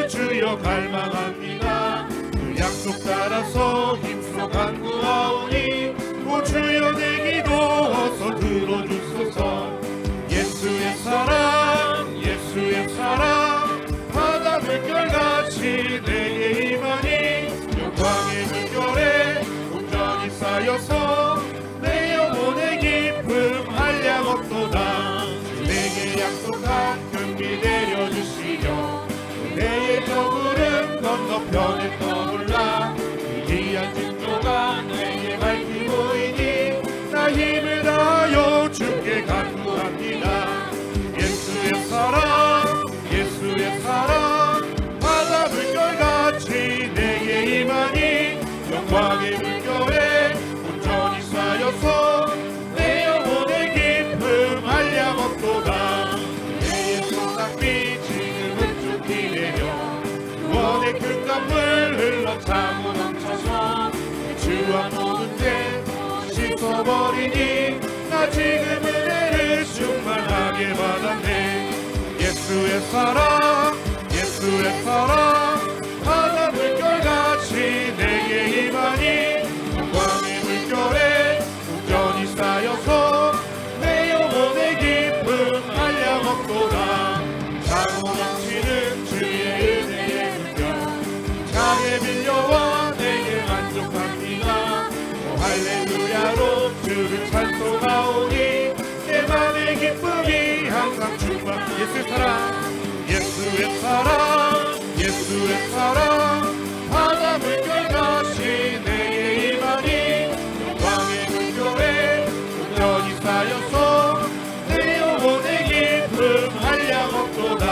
주여 주여 갈망합니다. 그 약속 따라서 힘써 간구하오니 오 주여 내 기도 어서 들어주소서. 예수의 사랑 예수의 사랑 바다 물결같이 내게 임하니 영광의 물결에 온전히 쌓여서 내 영혼의 기쁨 한량 없도다. 내게 약속한 금비 내려주시려 내의 저물은 건너편에 떠올라 기이한 징조가 내게 밝히 보이니 나 힘을 다하여 주께 간구합니다. 예수의 사랑 예수의 사랑 바다 물결같이 내게 임하니 영광의 물결에 온전히 쌓여서 내 영혼의 기쁨 한량 없도다. 내의 소낙비 지금은 쭉 내려 구원의 큰 강물 흘러 차고 넘쳐서 주와 모든 죄 씻어버리니 나 지금 은혜를 충만하게 받았네. 예수의 사랑 예수의 사랑 바다 물결같이 내게 임하니 영광의 물결에 온전히 쌓여서 내 영혼의 기쁨 한량 없도다. 차고 넘치는 주의 은혜의 물결 장에 밀려와 내게 만족합니다. 오 할렐루야로 주를 찬송하오니 내 맘의 기쁨이 항상 충만. 예수의 사랑 예수의 사랑 예수의 사랑 바다 물결같이 내게 임하니 영광의 물결에 온전히 쌓여서 내 영혼의 기쁨 한량 없도다.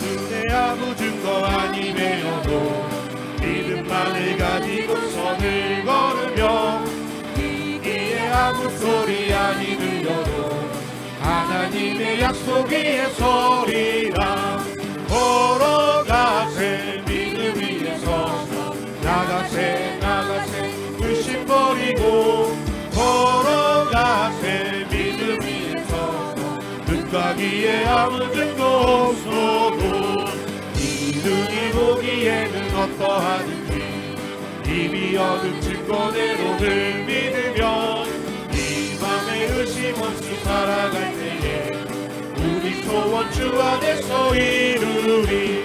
눈에 아무 증거 아니매여도 믿음만을 가지고 선을 걸으며 이기에 아무 소리 아니 들려도 하나님의 약속 위에 서리라. 걸어가세 믿음 위에 서서 나가세 나가세 불신 버리고 걸어가세 믿음 위에 서서 눈가기에 아무 증거 없어도 이 눈이 보기에는 어떠하든지 이미 얻은 증거대로 늘 믿으며 이 맘에 의심 없이 살아갈 때에 우리 소원 주 안에서 이루리.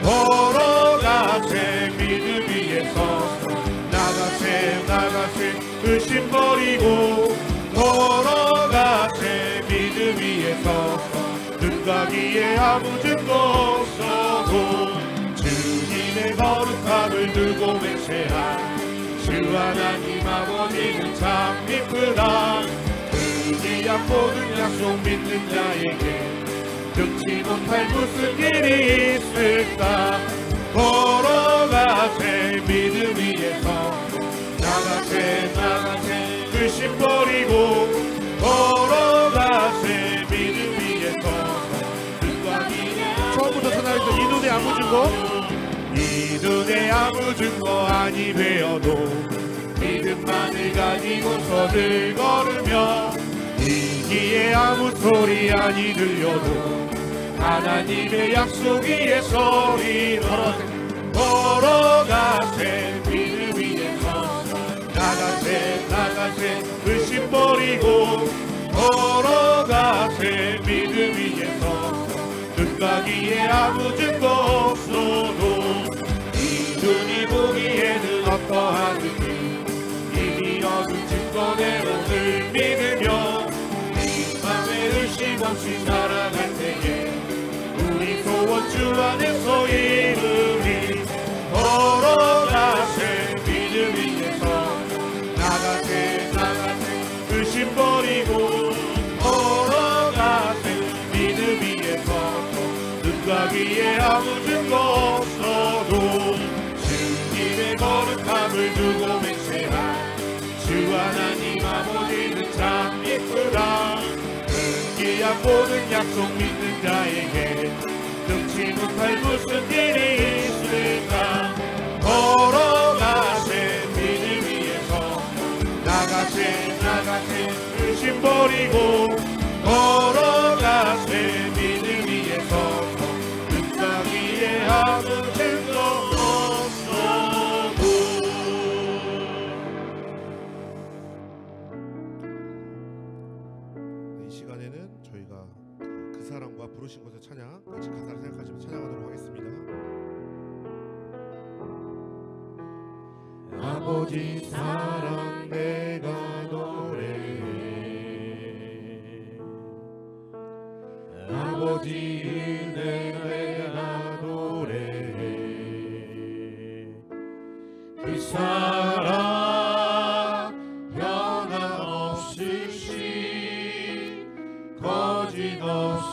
걸어가세 믿음 위에 서서 나가세 나가세 의심 버리고 걸어가세 믿음 위에 서서 눈가기에 아무 증거 없어도 주님의 거룩함을 두고 맹세한 주 하나님 아버지는 참 기쁘다. 그 귀한 모든 약속 믿는 자에게 능치 못할 무슨 일이 있을까. 걸어가세 믿음 위에서 나가세 나가세 의심 버리고 걸어가세 믿음 위에서 처음부터 전하였던 이 눈에 아무 증거 이 눈에 아무 증거 아니 되어도 믿음만을 가지고 선을 걸으며 이기에 아무 소리 아니 들려도 하나님의 약속 위에 서리. 걸어가세 믿음 위에 서서 나가세 나가세 의심 버리고 걸어가세 믿음 위에 서서 눈가기에 아무 증거 없어도 이 눈이 보기에는 어떠하든지 이미 얻은 증거대로 늘 믿으며 이 맘에 의심 없이 살아갈 때에 우리 소원 주 안에서 이루리. 걸어가세 믿음 위에서 나가세 나가세 의심 버리고 걸어가세 믿음 위에서 눈가기에 아무 증거 없어도 주님의 거룩함을 두고 맹세한 주 하나님 아버지는 참 이쁘다. 귀한 모든 약속 믿는 자에게 능치 못할 무슨 일이 있을까. 걸어가세 믿음 위에서 나가세 나가세 의심 버리고 걸어가세 믿음 위에서 눈가기에 아무 증거 없어도. 이 시간에는 저희가 그 사람과 부르신 곳의 찬양 같이 가사를 생각하시며 찬양하도록 하겠습니다. 아버지 사랑 내가 노래해, 아버지 은혜 내가 노래해. 그 사랑 변함없으신 거짓없으신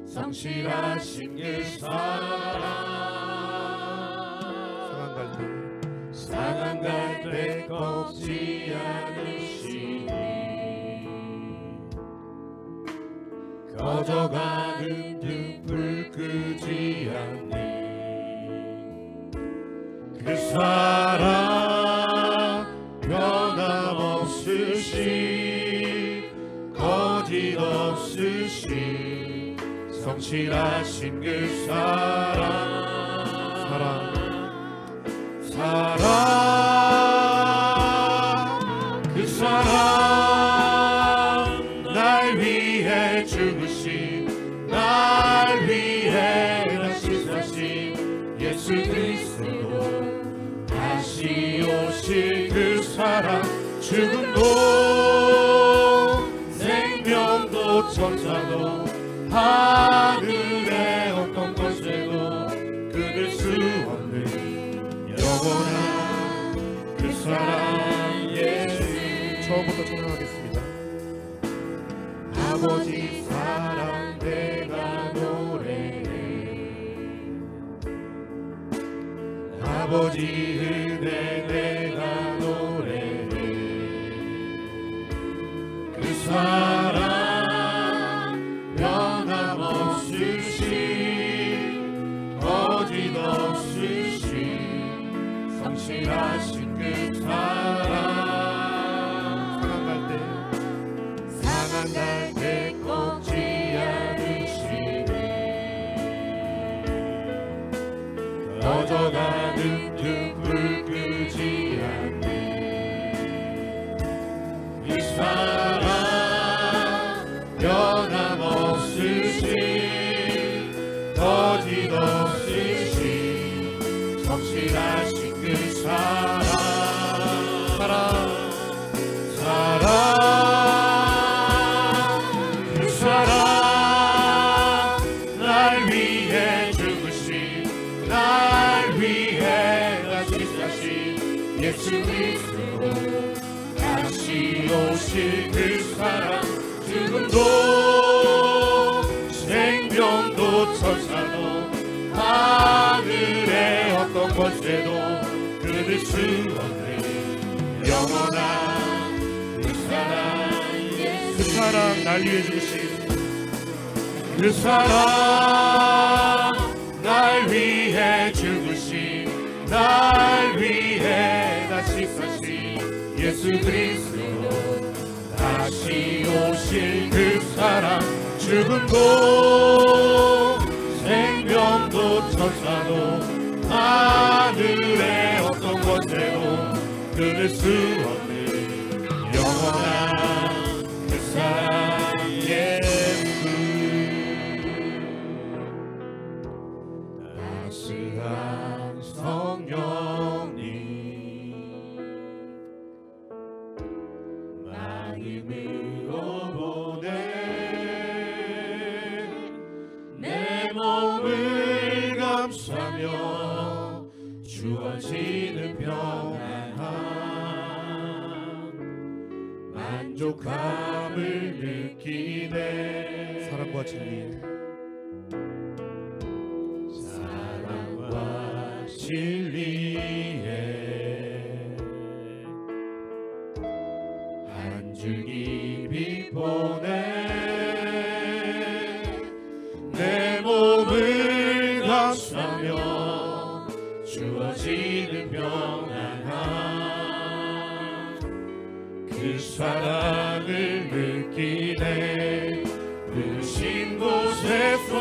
성실하신 그 사랑. 상한 갈 때 꺾지 않으시니 꺼져가는 등불 끄지 않네. 그 사랑 변함없으신 거짓없으신 성실하신 그 사랑. 그 사랑 날 위해 죽으신, 날 위해 다시 사신 예수 그리스도. 다시 오실 그 사랑. 죽음도 생명도 천사도 하늘의 어떤 것에도 끊을 수 없는 영원한 그 사랑 예수. 처음부터 찬양하겠습니다. 아버지 사랑 내가 노래해, 아버지 은혜 내가 노래해. 그 사랑 변함없으신 거짓없으신 성실하신 그 사랑. 상한 갈 때 꺾지 않으시니 꺼져가는 등불 끄지 않네. 이 사랑 변함없으신 거짓없으신 성실하신 그 사랑. 그 사랑 날 위해 죽으신, 날 위해 다시 사신 예수 그리스도. 다시 오실 그 사랑. 죽음도 생명도 천사도 하늘의 어떤 권세도 끊을 수 없는 영원한 그 사랑. 그 사랑 날 위해 죽으신, 그 사랑 날 위해 죽으신, 날 위해 다시 사신 예수 그리스도. 다시 오실 그 사랑. 죽음도 생명도 천사도 하늘의 어떤 권세도 끊을 수 없는 영원한 그 사랑 예수. 따스한 성령님 마음으로 보내 내 몸을 감싸며 주어지는 평안함 만족함을 느끼네. 사랑과 진리, 사랑과 진리에 한 줄기 빛 보내 내 몸을 감싸며 주어지는 평안함 그 사랑을 느끼네. 부르신 곳에서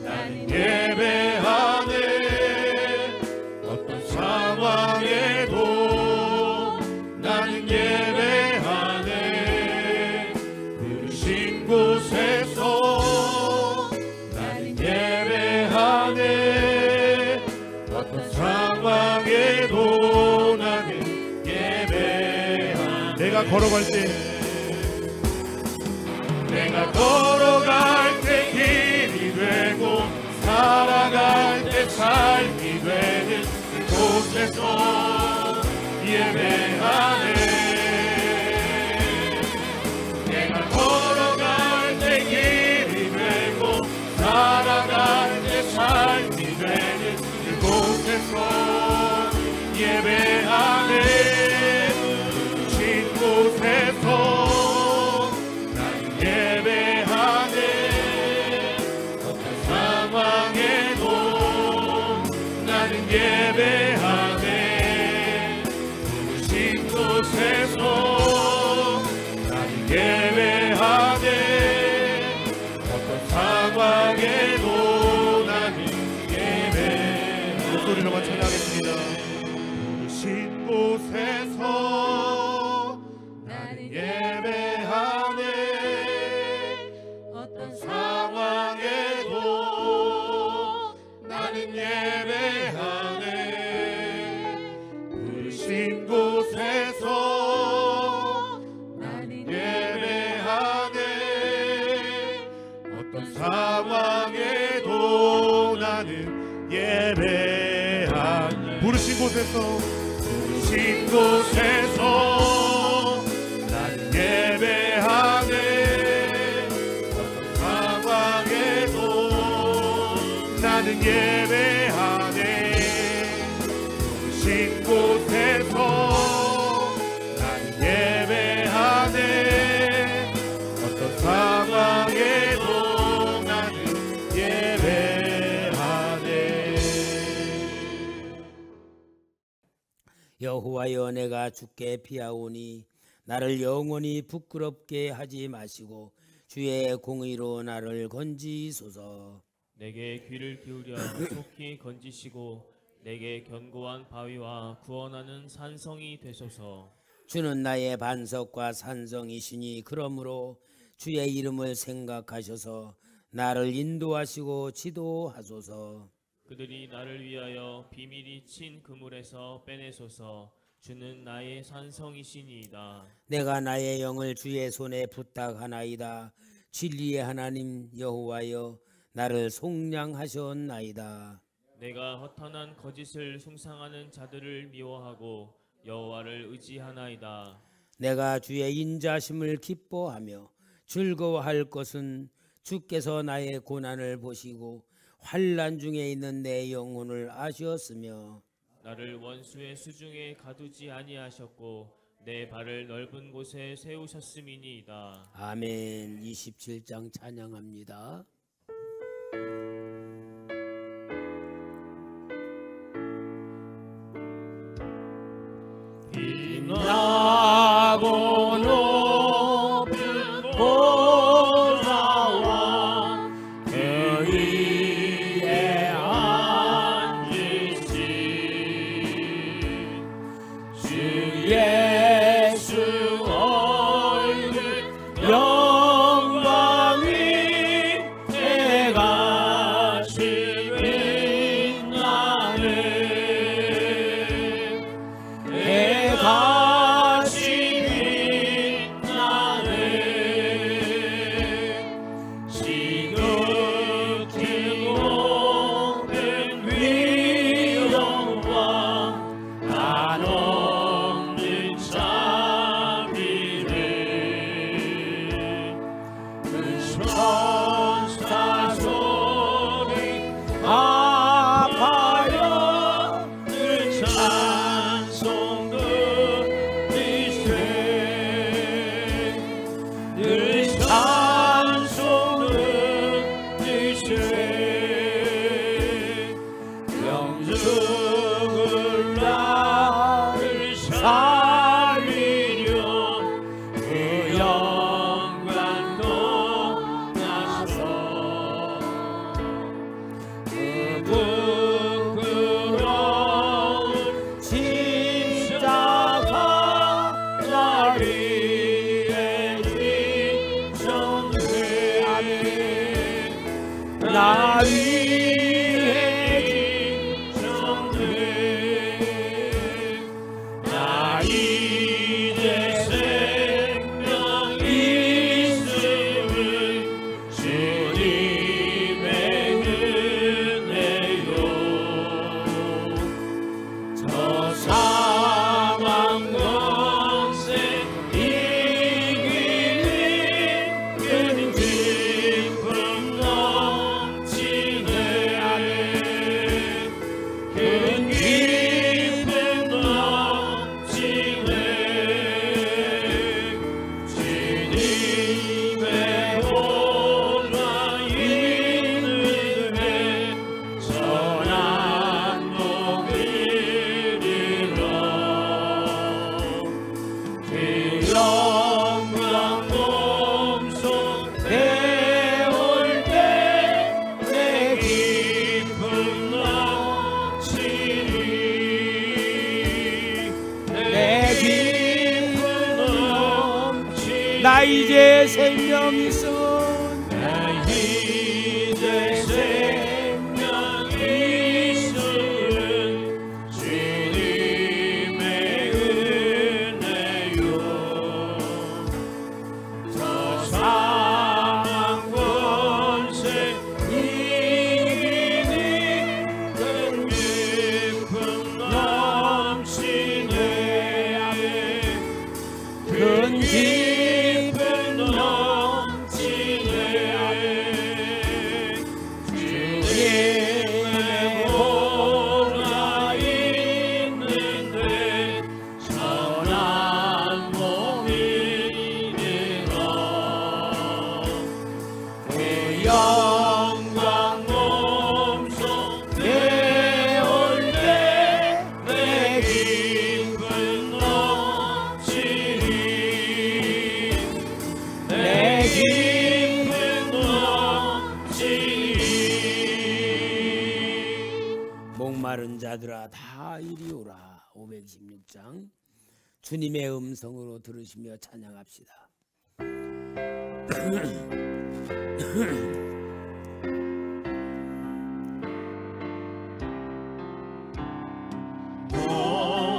난 걸어갈 때 내가 걸어갈 때 길이 되고 살아갈 때 삶이 되는 그곳에서 예배하네. 내가 걸어갈 때 길이 되고 살아갈 때 삶이 되는 그곳에서 예배하네. 진 곳에서 나는 예배하네. 어떤 상황에도 나는 예배하네. 진 곳에서 나는 예배하네. 어떤 상황에도 나는 예배하네. 목소리로만 찬양하겠습니다. 부르신 곳에서 나는 예배하네. 어떤 상황에도 나는 예배하네. 부르신 곳에서 나는 예배하네. 어떤 상황에도 나는 예배하네. 부르신 곳에서 부르신 곳에서 나는 예배하네. 어떤 상황에도 나는 예배하네. 부르신 곳에서 나는 예배하네. 어떤 상황에도 나는 예배하네. 여호와여, 내가 주께 피하오니 나를 영원히 부끄럽게 하지 마시고 주의 공의로 나를 건지소서. 내게 귀를 기울여 속히 건지시고 내게 견고한 바위와 구원하는 산성이 되소서. 주는 나의 반석과 산성이시니 그러므로 주의 이름을 생각하셔서 나를 인도하시고 지도하소서. 그들이 나를 위하여 비밀이 친 그물에서 빼내소서. 주는 나의 산성이시니이다. 내가 나의 영을 주의 손에 부탁하나이다. 진리의 하나님 여호와여, 나를 속량하셨나이다. 내가 허탄한 거짓을 숭상하는 자들을 미워하고 여호와를 의지하나이다. 내가 주의 인자심을 기뻐하며 즐거워할 것은 주께서 나의 고난을 보시고 환난 중에 있는 내 영혼을 아셨으며 나를 원수의 수중에 가두지 아니하셨고 내 발을 넓은 곳에 세우셨음이니이다. 아멘. 27장 찬양합니다. 빛나고 높은 보좌와 그 위에 앉으신 주 예수 얼굴 영광이 해같이 빛나네. 해같이 빛나네. 지극히 높은 위엄과 한없는 자비를 그 천사 소리 아파여 그 찬송 드리세. 늘 찬송 드리세. 영적을 나를 살리려 그 영광도 나서 그 부끄러운 십자가 나 위에 지정돼. 나 위에 지정돼. 나 이제 이제 생명이 있어 이제 생명이 있음 주님의 은혜요 저 사망 권세 이기니 그 깊은 넘치네 그 깊은 넘치네 주님의 보좌 있는데 선한 몸이 되라 그 영광 몸소 되올 때 내 기쁨 넘치리 내 기쁨 넘치리 목마른 자들아 다 이리 오라. 526장 주님의 음성으로 들으시며 찬양합시다.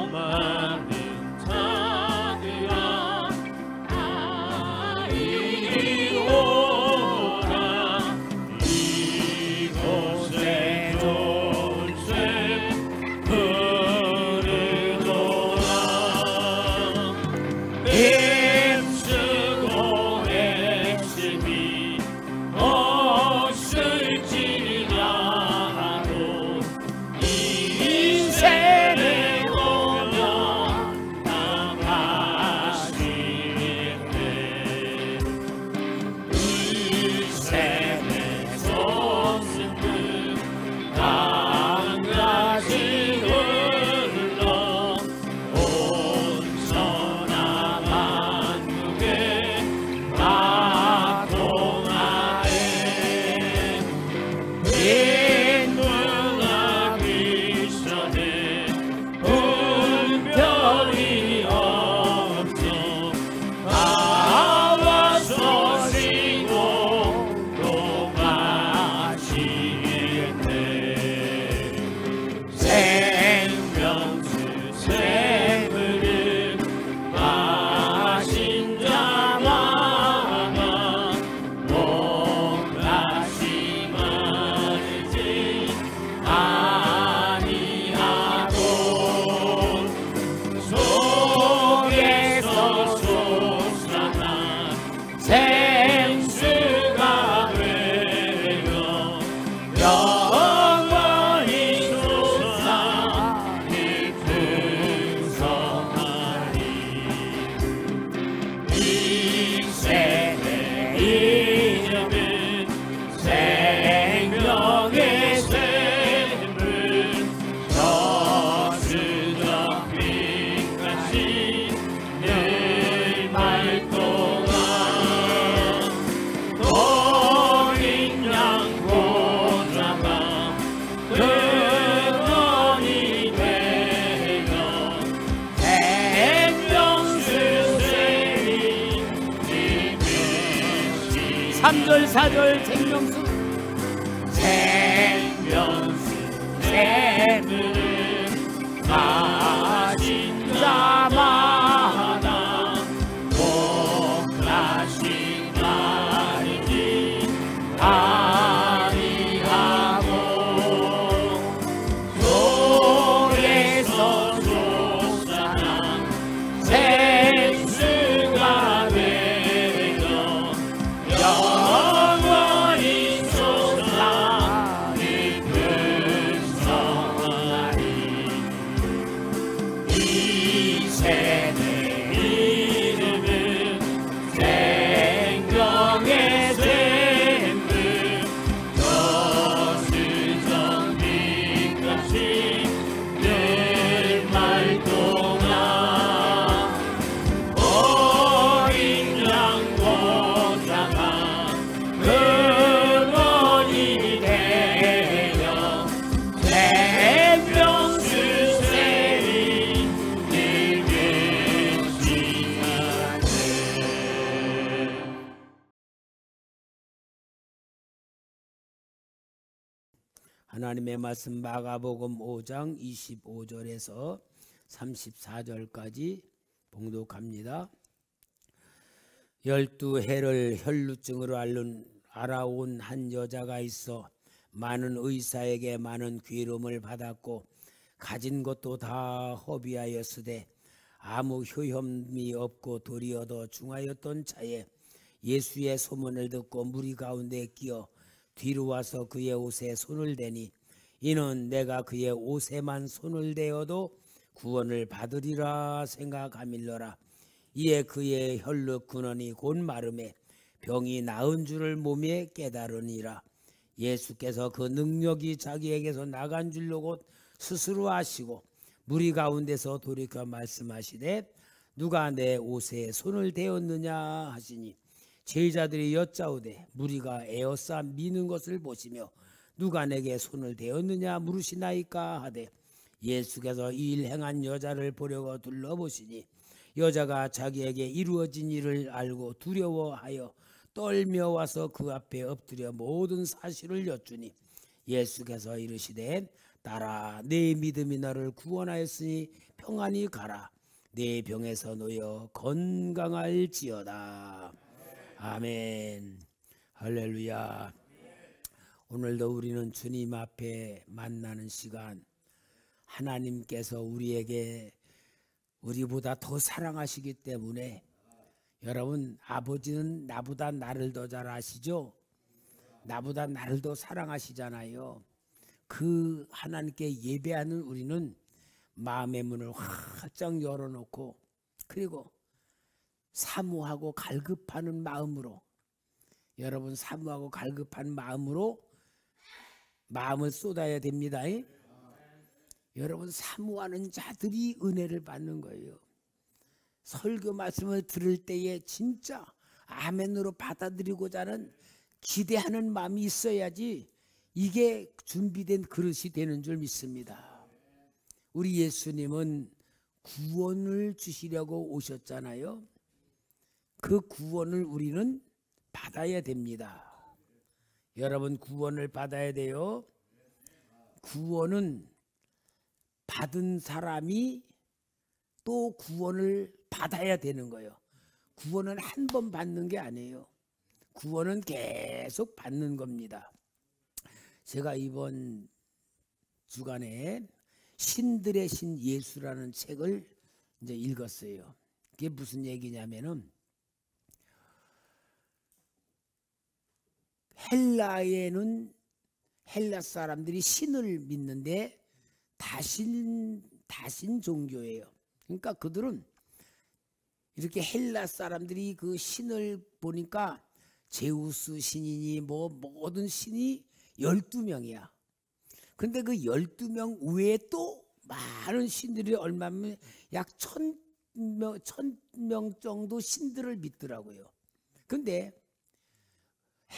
목마른 자들아 다 이리 오라 이곳에 좋은 샘 흐르도다 힘쓰고 애쓰기 없을지라도 인생에 오면 나가시겠네 인생의 솟은 강가지 흘러 온천한 만국에 나동하네 빈 눈앞이 서네 분별이 없어 나와서 쉬고 또 마시겠네 생명수 샘을 마신 자마다 목다시 마르지 아니하고 속에서 솟아난 생수가 되며 영원히 솟아 풍성하리 인생의 이름은 생명의 샘을 저수저 빛같이 늘 맑도다 어린 양 보좌가 근원이 되며 생명수 샘이 빛이 3절 4절 생명수 생명수 샘을 마신 자마다 목다시 마르지 아니하고 속에서 솟아난 생수가 되며 영원히 하나님의 말씀 마가복음 5장 25절에서 34절까지 봉독합니다. 12해를 혈루증으로 알아온 한 여자가 있어 많은 의사에게 많은 괴로움을 받았고 가진 것도 다 허비하였으되 아무 효험이 없고 도리어 더 중하였던 차에 예수의 소문을 듣고 무리 가운데 끼어 뒤로 와서 그의 옷에 손을 대니 이는 내가 그의 옷에만 손을 대어도 구원을 받으리라 생각하밀러라. 이에 그의 혈육 근원이 곧 마름에 병이 나은 줄을 몸에 깨달으니라. 예수께서 그 능력이 자기에게서 나간 줄로 곧 스스로 아시고 무리 가운데서 돌이켜 말씀하시되 누가 내 옷에 손을 대었느냐 하시니 제자들이 여짜오되 무리가 에워싸 미는 것을 보시며 누가 내게 손을 대었느냐 물으시나이까 하되 예수께서 이 일 행한 여자를 보려고 둘러보시니 여자가 자기에게 이루어진 일을 알고 두려워하여 떨며 와서 그 앞에 엎드려 모든 사실을 여쭈니 예수께서 이르시되 딸아 내 믿음이 너를 구원하였으니 평안히 가라. 내 병에서 놓여 건강할지어다. 아멘. 할렐루야. 오늘도 우리는 주님 앞에 만나는 시간, 하나님께서 우리에게 우리보다 더 사랑하시기 때문에 여러분 아버지는 나보다 나를 더 잘 아시죠? 나보다 나를 더 사랑하시잖아요. 그 하나님께 예배하는 우리는 마음의 문을 활짝 열어놓고 그리고 사모하고 갈급하는 마음으로 여러분 사모하고 갈급한 마음으로 마음을 쏟아야 됩니다. 여러분 사모하는 자들이 은혜를 받는 거예요. 설교 말씀을 들을 때에 진짜 아멘으로 받아들이고자 하는 기대하는 마음이 있어야지 이게 준비된 그릇이 되는 줄 믿습니다. 우리 예수님은 구원을 주시려고 오셨잖아요. 그 구원을 우리는 받아야 됩니다. 여러분 구원을 받아야 돼요. 구원은 받은 사람이 또 구원을 받아야 되는 거예요. 구원은 한 번 받는 게 아니에요. 구원은 계속 받는 겁니다. 제가 이번 주간에 신들의 신 예수라는 책을 이제 읽었어요. 그게 무슨 얘기냐면은 헬라에는 헬라 사람들이 신을 믿는데 다신 종교예요. 그러니까 그들은 이렇게 헬라 사람들이 그 신을 보니까 제우스 신이니 뭐 모든 신이 12명이야. 근데 그 12명 외에 또 많은 신들이 얼마면 약 1000명 정도 신들을 믿더라고요. 근데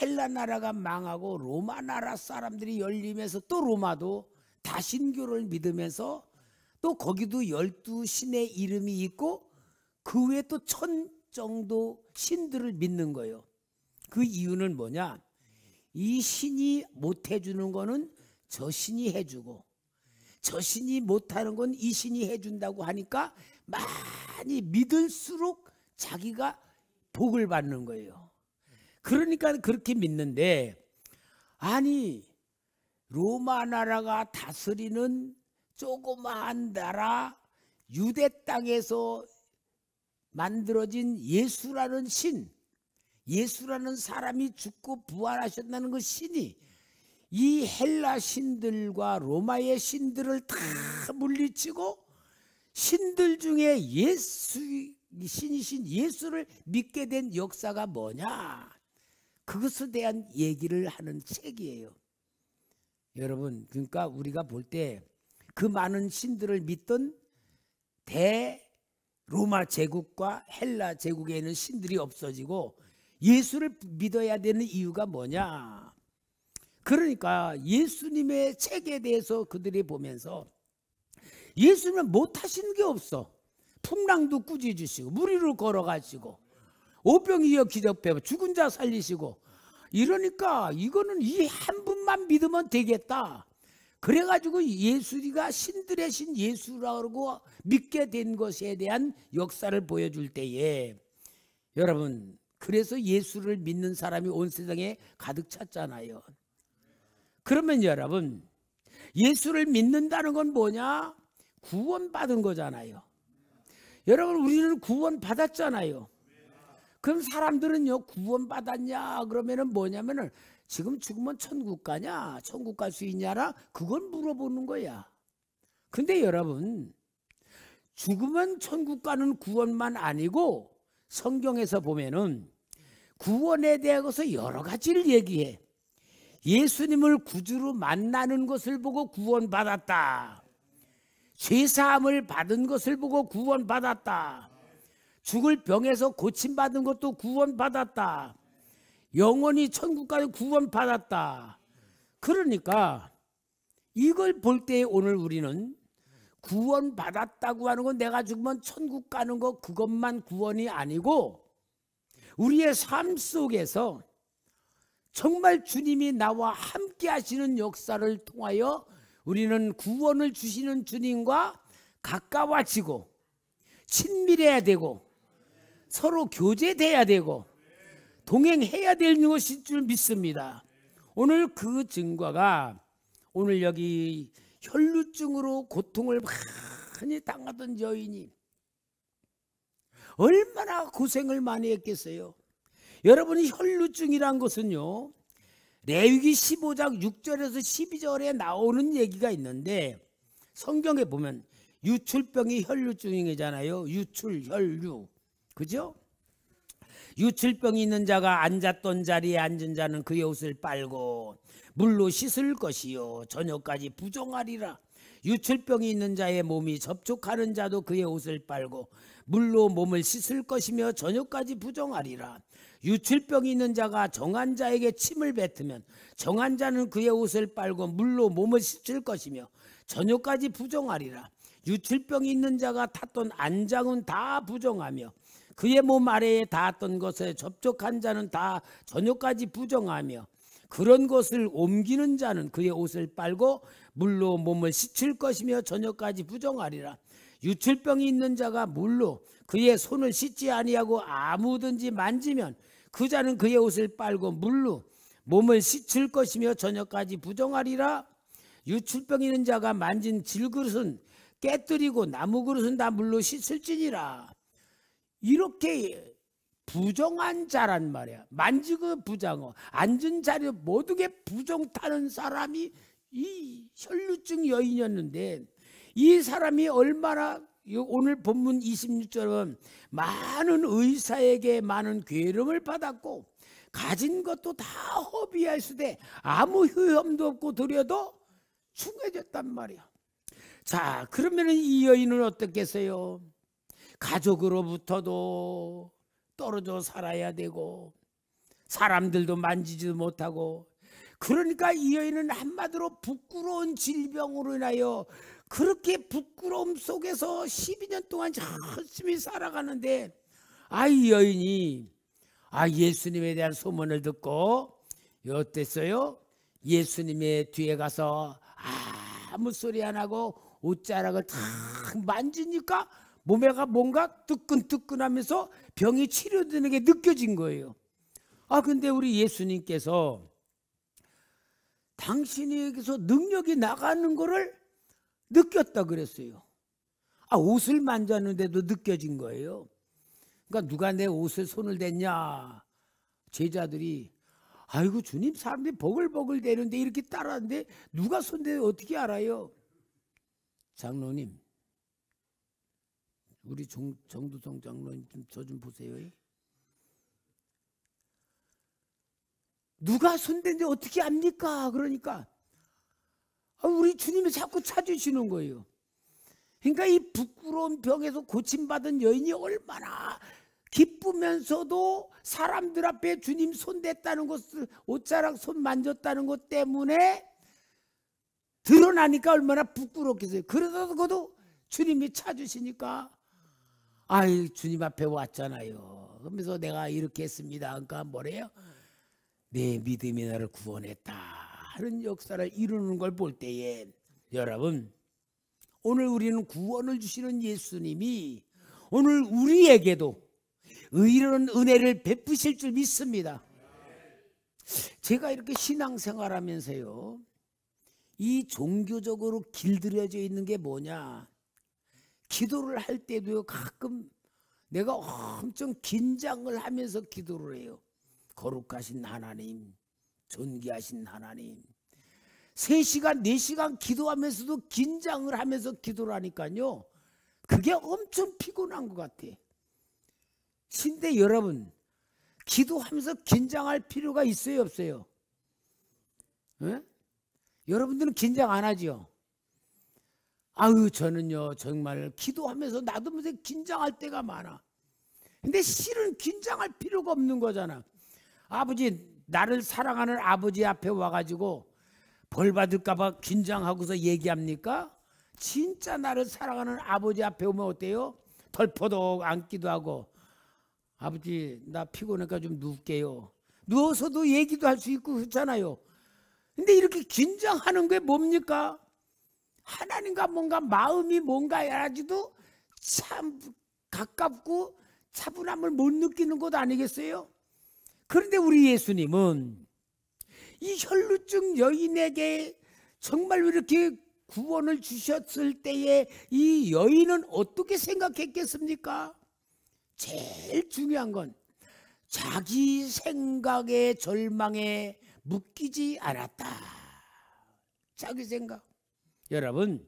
헬라 나라가 망하고 로마 나라 사람들이 열리면서 또 로마도 다신교를 믿으면서 또 거기도 12신의 이름이 있고 그 외에 또 1000 정도 신들을 믿는 거예요. 그 이유는 뭐냐? 이 신이 못 해주는 거는 저 신이 해주고 저 신이 못하는 건 이 신이 해준다고 하니까 많이 믿을수록 자기가 복을 받는 거예요. 그러니까 그렇게 믿는데 아니 로마 나라가 다스리는 조그마한 나라 유대 땅에서 만들어진 예수라는 신, 예수라는 사람이 죽고 부활하셨다는 그 신이 이 헬라 신들과 로마의 신들을 다 물리치고 신들 중에 신이신 예수를 믿게 된 역사가 뭐냐? 그것에 대한 얘기를 하는 책이에요. 여러분, 그러니까 우리가 볼 때 그 많은 신들을 믿던 대로마 제국과 헬라 제국에 있는 신들이 없어지고 예수를 믿어야 되는 이유가 뭐냐? 그러니까 예수님의 책에 대해서 그들이 보면서 예수님은 못하시는 게 없어. 풍랑도 꾸짖으시고 무리로 걸어가시고 오병이어 기적 베어 죽은 자 살리시고 이러니까 이거는 이 한 분만 믿으면 되겠다. 그래가지고 예수가 신들의 신 예수라고 믿게 된 것에 대한 역사를 보여줄 때에 여러분, 그래서 예수를 믿는 사람이 온 세상에 가득 찼잖아요. 그러면 여러분, 예수를 믿는다는 건 뭐냐? 구원받은 거잖아요. 여러분, 우리는 구원받았잖아요. 그럼 사람들은요, 구원받았냐 그러면은 뭐냐면은 지금 죽으면 천국 가냐, 천국 갈 수 있냐라 그건 물어보는 거야. 근데 여러분, 죽으면 천국 가는 구원만 아니고 성경에서 보면은 구원에 대해서 여러 가지를 얘기해. 예수님을 구주로 만나는 것을 보고 구원받았다. 죄사함을 받은 것을 보고 구원받았다. 죽을 병에서 고침받은 것도 구원받았다. 영원히 천국 가서 구원받았다. 그러니까 이걸 볼 때 오늘 우리는 구원받았다고 하는 건 내가 죽으면 천국 가는 거 그것만 구원이 아니고 우리의 삶 속에서 정말 주님이 나와 함께 하시는 역사를 통하여 우리는 구원을 주시는 주님과 가까워지고 친밀해야 되고 서로 교제돼야 되고 동행해야 되는 것일 줄 믿습니다. 오늘 그 증거가 오늘 여기 혈루증으로 고통을 많이 당하던 여인이 얼마나 고생을 많이 했겠어요. 여러분이 혈루증이란 것은요, 레위기 15장 6절에서 12절에 나오는 얘기가 있는데 성경에 보면 유출병이 혈루증이잖아요. 유출, 혈류, 그죠? 유출병이 있는 자가 앉았던 자리에 앉은 자는 그의 옷을 빨고 물로 씻을 것이요 저녁까지 부정하리라. 유출병이 있는 자의 몸이 접촉하는 자도 그의 옷을 빨고 물로 몸을 씻을 것이며 저녁까지 부정하리라. 유출병이 있는 자가 정한 자에게 침을 뱉으면 정한 자는 그의 옷을 빨고 물로 몸을 씻을 것이며 저녁까지 부정하리라. 유출병이 있는 자가 탔던 안장은 다 부정하며 그의 몸 아래에 닿았던 것에 접촉한 자는 다 저녁까지 부정하며 그런 것을 옮기는 자는 그의 옷을 빨고 물로 몸을 씻을 것이며 저녁까지 부정하리라. 유출병이 있는 자가 물로 그의 손을 씻지 아니하고 아무든지 만지면 그 자는 그의 옷을 빨고 물로 몸을 씻을 것이며 저녁까지 부정하리라. 유출병 있는 자가 만진 질그릇은 깨뜨리고 나무 그릇은 다 물로 씻을지니라. 이렇게 부정한 자란 말이야. 만지고 부정어, 앉은 자리에 모든 게 부정 타는 사람이 이 혈루증 여인이었는데 이 사람이 얼마나 오늘 본문 26절은 많은 의사에게 많은 괴름을 받았고 가진 것도 다 허비하였으되 아무 효험도 없고 드려도 충해졌단 말이야. 자, 그러면 이 여인은 어떻겠어요? 가족으로부터도 떨어져 살아야 되고 사람들도 만지지도 못하고, 그러니까 이 여인은 한마디로 부끄러운 질병으로 인하여 그렇게 부끄러움 속에서 12년 동안 열심히 살아가는데 이 여인이 예수님에 대한 소문을 듣고 어땠어요? 예수님의 뒤에 가서 아무 소리 안 하고 옷자락을 탁 만지니까 몸에가 뭔가 뜨끈뜨끈하면서 병이 치료되는 게 느껴진 거예요. 근데 우리 예수님께서 당신에게서 능력이 나가는 거를 느꼈다 그랬어요. 옷을 만졌는데도 느껴진 거예요. 그러니까 누가 내 옷에 손을 댔냐? 제자들이 아이고 주님, 사람들이 버글버글 대는데 이렇게 따라하는데 누가 손대는지 어떻게 알아요? 장로님, 우리 정두성 장로님 저 좀 보세요. 누가 손댄지 어떻게 압니까? 그러니까 우리 주님이 자꾸 찾으시는 거예요. 그러니까 이 부끄러운 병에서 고침받은 여인이 얼마나 기쁘면서도 사람들 앞에 주님 손댔다는 것을, 옷자락 손 만졌다는 것 때문에 드러나니까 얼마나 부끄럽겠어요. 그러다가도 주님이 찾으시니까 주님 앞에 왔잖아요. 그러면서 내가 이렇게 했습니다. 그러니까 뭐래요? 내 믿음이 나를 구원했다. 많은 역사를 이루는 걸 볼 때에 여러분, 오늘 우리는 구원을 주시는 예수님이 오늘 우리에게도 이런 은혜를 베푸실 줄 믿습니다. 제가 이렇게 신앙생활하면서요, 이 종교적으로 길들여져 있는 게 뭐냐, 기도를 할 때도요 가끔 내가 엄청 긴장을 하면서 기도를 해요. 거룩하신 하나님, 존귀하신 하나님, 3시간 4시간 기도하면서도 긴장을 하면서 기도를 하니까요 그게 엄청 피곤한 것 같아. 근데 여러분, 기도하면서 긴장할 필요가 있어요 없어요? 에? 여러분들은 긴장 안 하죠? 아유, 저는요 정말 기도하면서 나도 무슨 긴장할 때가 많아. 근데 실은 긴장할 필요가 없는 거잖아. 아버지, 나를 사랑하는 아버지 앞에 와가지고 벌 받을까 봐 긴장하고서 얘기합니까? 진짜 나를 사랑하는 아버지 앞에 오면 어때요? 덜퍼덕 앉기도 하고, 아버지 나 피곤하니까 좀 눕게요. 누워서도 얘기도 할 수 있고 그렇잖아요. 근데 이렇게 긴장하는 게 뭡니까? 하나님과 뭔가 마음이 뭔가 해야지도 참 가깝고 차분함을 못 느끼는 것 아니겠어요? 그런데 우리 예수님은 이 혈루증 여인에게 정말 이렇게 구원을 주셨을 때에 이 여인은 어떻게 생각했겠습니까? 제일 중요한 건 자기 생각에 절망에 묶이지 않았다. 자기 생각. 여러분,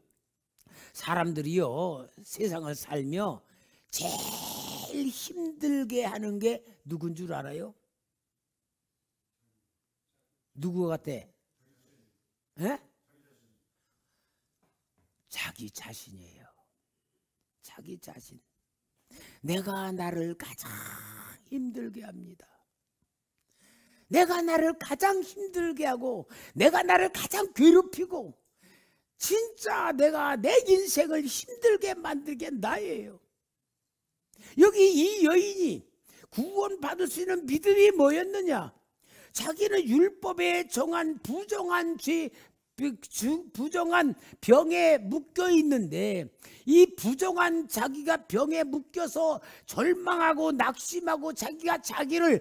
사람들이요 세상을 살며 제일 힘들게 하는 게 누군 줄 알아요? 누구 같아? 에? 자기 자신이에요. 자기 자신. 내가 나를 가장 힘들게 합니다. 내가 나를 가장 힘들게 하고 내가 나를 가장 괴롭히고 진짜 내가 내 인생을 힘들게 만들게 나예요. 여기 이 여인이 구원받을 수 있는 믿음이 뭐였느냐? 자기는 율법에 정한 부정한 죄, 부정한 병에 묶여 있는데 이 부정한 자기가 병에 묶여서 절망하고 낙심하고 자기가 자기를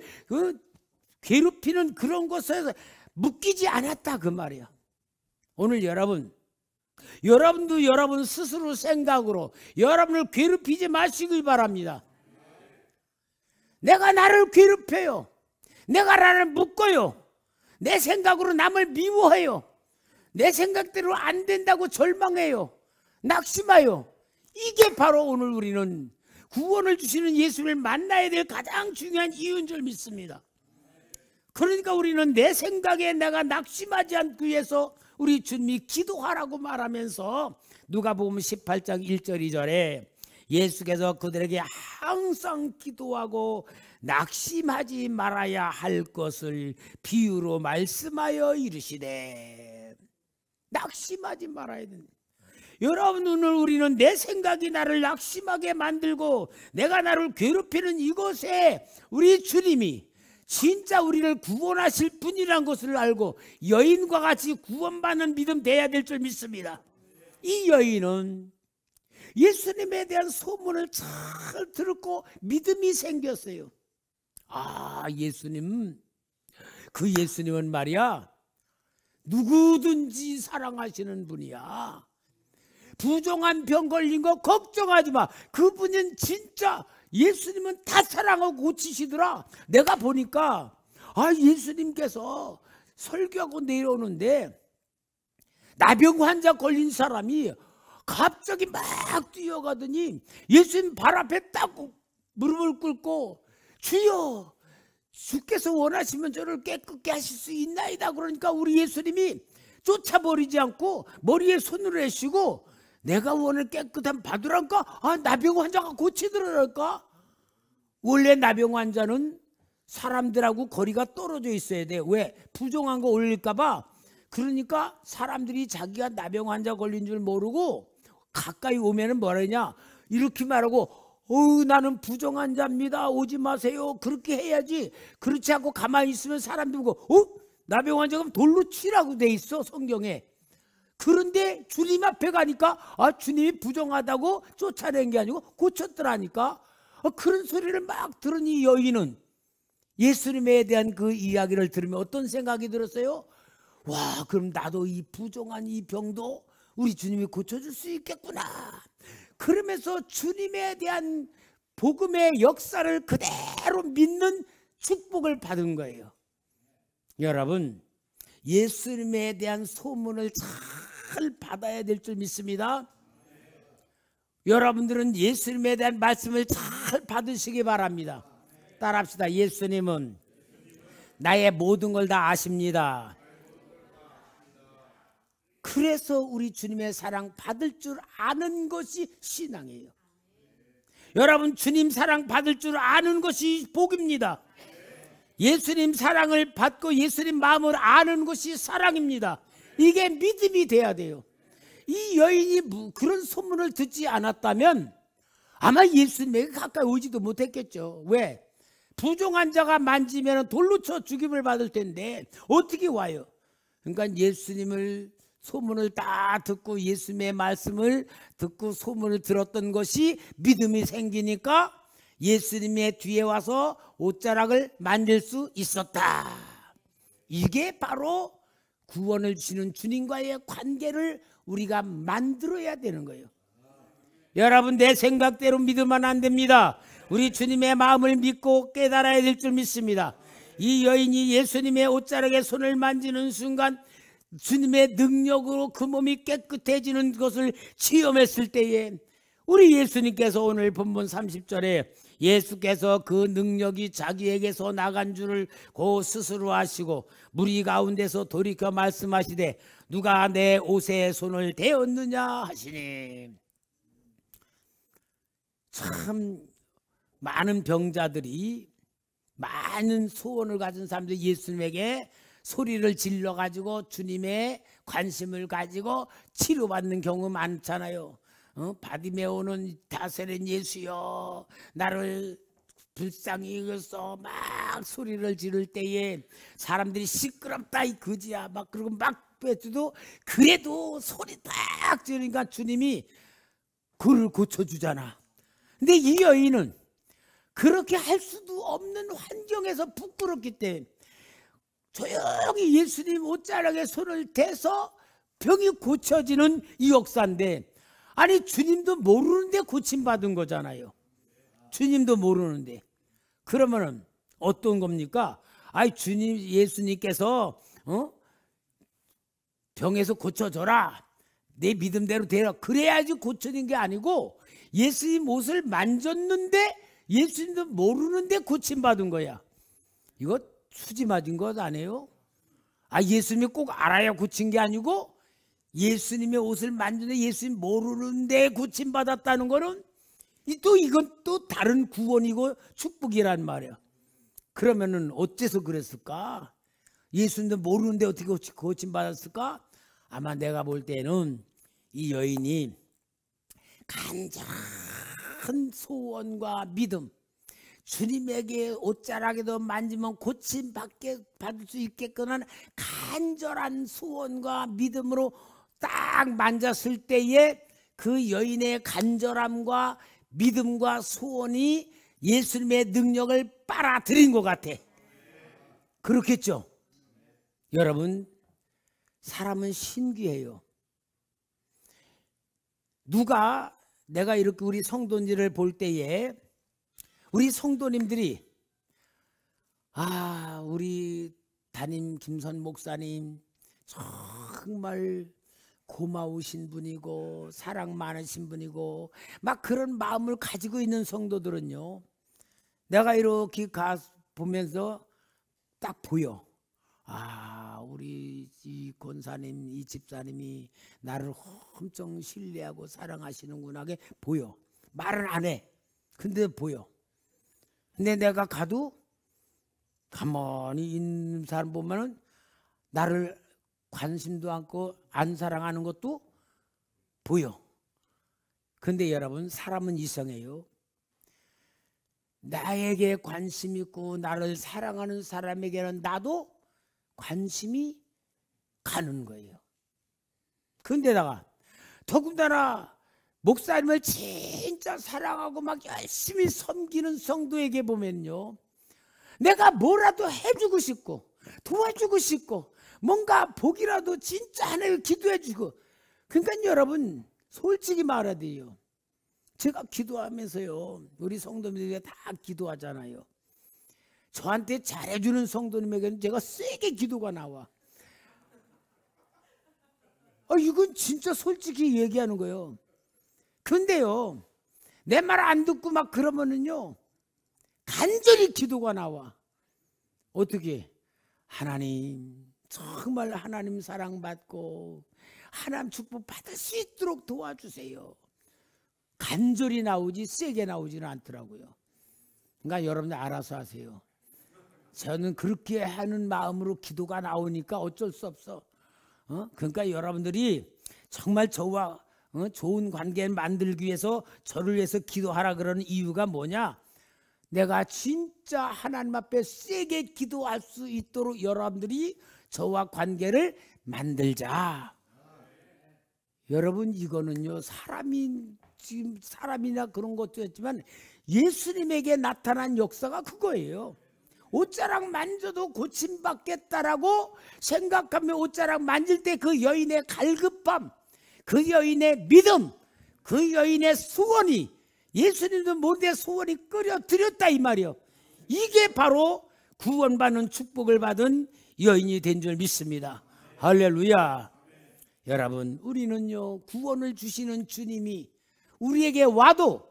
괴롭히는 그런 것에 묶이지 않았다 그 말이야. 오늘 여러분도 여러분 스스로 생각으로 여러분을 괴롭히지 마시길 바랍니다. 내가 나를 괴롭혀요. 내가 나를 묶어요. 내 생각으로 남을 미워해요. 내 생각대로 안 된다고 절망해요. 낙심해요. 이게 바로 오늘 우리는 구원을 주시는 예수를 만나야 될 가장 중요한 이유인 줄 믿습니다. 그러니까 우리는 내 생각에 내가 낙심하지 않기 위해서 우리 주님이 기도하라고 말하면서 누가복음 18장 1절 2절에 예수께서 그들에게 항상 기도하고 낙심하지 말아야 할 것을 비유로 말씀하여 이르시되, 낙심하지 말아야 된다. 여러분, 오늘 우리는 내 생각이 나를 낙심하게 만들고 내가 나를 괴롭히는 이곳에 우리 주님이 진짜 우리를 구원하실 분이란 것을 알고 여인과 같이 구원받는 믿음 돼야 될 줄 믿습니다. 이 여인은 예수님에 대한 소문을 잘 듣고 믿음이 생겼어요. 아, 예수님, 그 예수님은 말이야 누구든지 사랑하시는 분이야. 부정한 병 걸린 거 걱정하지 마. 그분은 진짜 예수님은 다 사랑하고 고치시더라. 내가 보니까 예수님께서 설교하고 내려오는데 나병 환자 걸린 사람이 갑자기 막 뛰어가더니 예수님 발 앞에 딱 무릎을 꿇고 주여, 주께서 원하시면 저를 깨끗게 하실 수 있나이다. 그러니까 우리 예수님이 쫓아버리지 않고 머리에 손을 내시고 내가 원을 깨끗한 받으란가? 나병 환자가 고치더랄까? 원래 나병 환자는 사람들하고 거리가 떨어져 있어야 돼. 왜? 부정한 거 올릴까 봐. 그러니까 사람들이 자기가 나병 환자 걸린 줄 모르고 가까이 오면은 뭐라냐? 이렇게 말하고 나는 부정한 자입니다. 오지 마세요. 그렇게 해야지. 그렇지 않고 가만히 있으면 사람들이 보고 나병 환자가 돌로 치라고 돼 있어 성경에. 그런데 주님 앞에 가니까 주님이 부정하다고 쫓아낸 게 아니고 고쳤더라니까. 그런 소리를 막 들은 이 여인은 예수님에 대한 그 이야기를 들으면 어떤 생각이 들었어요? 와, 그럼 나도 이 부정한 이 병도 우리 주님이 고쳐줄 수 있겠구나. 그러면서 주님에 대한 복음의 역사를 그대로 믿는 축복을 받은 거예요. 여러분, 예수님에 대한 소문을 잘 받아야 될 줄 믿습니다. 여러분들은 예수님에 대한 말씀을 잘 받으시기 바랍니다. 따라합시다. 예수님은 나의 모든 걸 다 아십니다. 그래서 우리 주님의 사랑 받을 줄 아는 것이 신앙이에요. 여러분, 주님 사랑 받을 줄 아는 것이 복입니다. 예수님 사랑을 받고 예수님 마음을 아는 것이 사랑입니다. 이게 믿음이 돼야 돼요. 이 여인이 그런 소문을 듣지 않았다면 아마 예수님에게 가까이 오지도 못했겠죠. 왜? 부정한 자가 만지면 돌로 쳐 죽임을 받을 텐데 어떻게 와요? 그러니까 예수님을 소문을 다 듣고 예수님의 말씀을 듣고 소문을 들었던 것이 믿음이 생기니까 예수님의 뒤에 와서 옷자락을 만질 수 있었다. 이게 바로 구원을 주시는 주님과의 관계를 우리가 만들어야 되는 거예요. 여러분, 내 생각대로 믿으면 안 됩니다. 우리 주님의 마음을 믿고 깨달아야 될 줄 믿습니다. 이 여인이 예수님의 옷자락에 손을 만지는 순간 주님의 능력으로 그 몸이 깨끗해지는 것을 체험했을 때에 우리 예수님께서 오늘 본문 30절에 예수께서 그 능력이 자기에게서 나간 줄을 고 스스로 아시고 무리 가운데서 돌이켜 말씀하시되 누가 내 옷에 손을 대었느냐 하시니. 참 많은 병자들이, 많은 소원을 가진 사람들이 예수님에게 소리를 질러가지고 주님의 관심을 가지고 치료받는 경우 많잖아요. 바디메오는 다스린 예수여 나를 불쌍히 여겨서 막 소리를 지를 때에 사람들이 시끄럽다 이 거지야 막 그러고 막 뺏어도 그래도 소리 딱 지르니까 주님이 그를 고쳐주잖아. 근데 이 여인은 그렇게 할 수도 없는 환경에서 부끄럽기 때문에 조용히 예수님 옷자락에 손을 대서 병이 고쳐지는 이 역사인데, 아니 주님도 모르는데 고침받은 거잖아요. 주님도 모르는데. 그러면은 어떤 겁니까? 아이 주님 예수님께서 병에서 고쳐줘라, 내 믿음대로 되라, 그래야지 고쳐진 게 아니고 예수님 옷을 만졌는데 예수님도 모르는데 고침받은 거야. 이거 수지 맞은 것 아니에요? 예수님이 꼭 알아야 고친 게 아니고 예수님의 옷을 만졌는데 예수님 모르는데 고침받았다는 거는 이건 또 다른 구원이고 축복이란 말이야. 그러면은 어째서 그랬을까? 예수님도 모르는데 어떻게 고침받았을까? 아마 내가 볼 때는 이 여인이 간절한 소원과 믿음, 주님에게 옷자락에도 만지면 고침받을 수 있게끔 한 간절한 소원과 믿음으로 딱 만졌을 때에 그 여인의 간절함과 믿음과 소원이 예수님의 능력을 빨아들인 것 같아. 그렇겠죠? 여러분, 사람은 신기해요. 내가 이렇게 우리 성도님들을 볼 때에 우리 성도님들이 우리 담임 김선 목사님 정말 고마우신 분이고 사랑 많으신 분이고 막 그런 마음을 가지고 있는 성도들은요, 내가 이렇게 보면서 딱 보여. 우리 이 권사님, 이 집사님이 나를 엄청 신뢰하고 사랑하시는구나. 게 보여. 말은 안 해. 근데 보여. 근데 내가 가도 가만히 있는 사람 보면은 나를 관심도 않고 안 사랑하는 것도 보여. 근데 여러분, 사람은 이상해요. 나에게 관심 있고 나를 사랑하는 사람에게는 나도 관심이 가는 거예요. 그런데다가 더군다나 목사님을 진짜 사랑하고 막 열심히 섬기는 성도에게 보면요, 내가 뭐라도 해주고 싶고 도와주고 싶고 뭔가 복이라도 진짜 하나님 기도해주고. 그러니까 여러분 솔직히 말해도요, 제가 기도하면서요, 우리 성도님들에게 다 기도하잖아요. 저한테 잘해주는 성도님에게는 제가 세게 기도가 나와. 이건 진짜 솔직히 얘기하는 거예요. 그런데요, 내 말 안 듣고 막 그러면은요, 간절히 기도가 나와. 어떻게? 하나님, 정말 하나님 사랑받고 하나님 축복 받을 수 있도록 도와주세요. 간절히 나오지 세게 나오지는 않더라고요. 그러니까 여러분들 알아서 하세요. 저는 그렇게 하는 마음으로 기도가 나오니까 어쩔 수 없어. 그러니까 여러분들이 정말 저와 좋은 관계를 만들기 위해서 저를 위해서 기도하라 그러는 이유가 뭐냐? 내가 진짜 하나님 앞에 세게 기도할 수 있도록 여러분들이 저와 관계를 만들자. 여러분, 이거는요, 지금 사람이나 그런 것도 있지만 예수님에게 나타난 역사가 그거예요. 옷자락 만져도 고침받겠다라고 생각하며 옷자락 만질 때 그 여인의 갈급함, 그 여인의 믿음, 그 여인의 소원이, 예수님도 모두의 소원이 끌어들였다 이 말이요. 이게 바로 구원받는 축복을 받은 여인이 된 줄 믿습니다. 할렐루야. 여러분, 우리는요, 구원을 주시는 주님이 우리에게 와도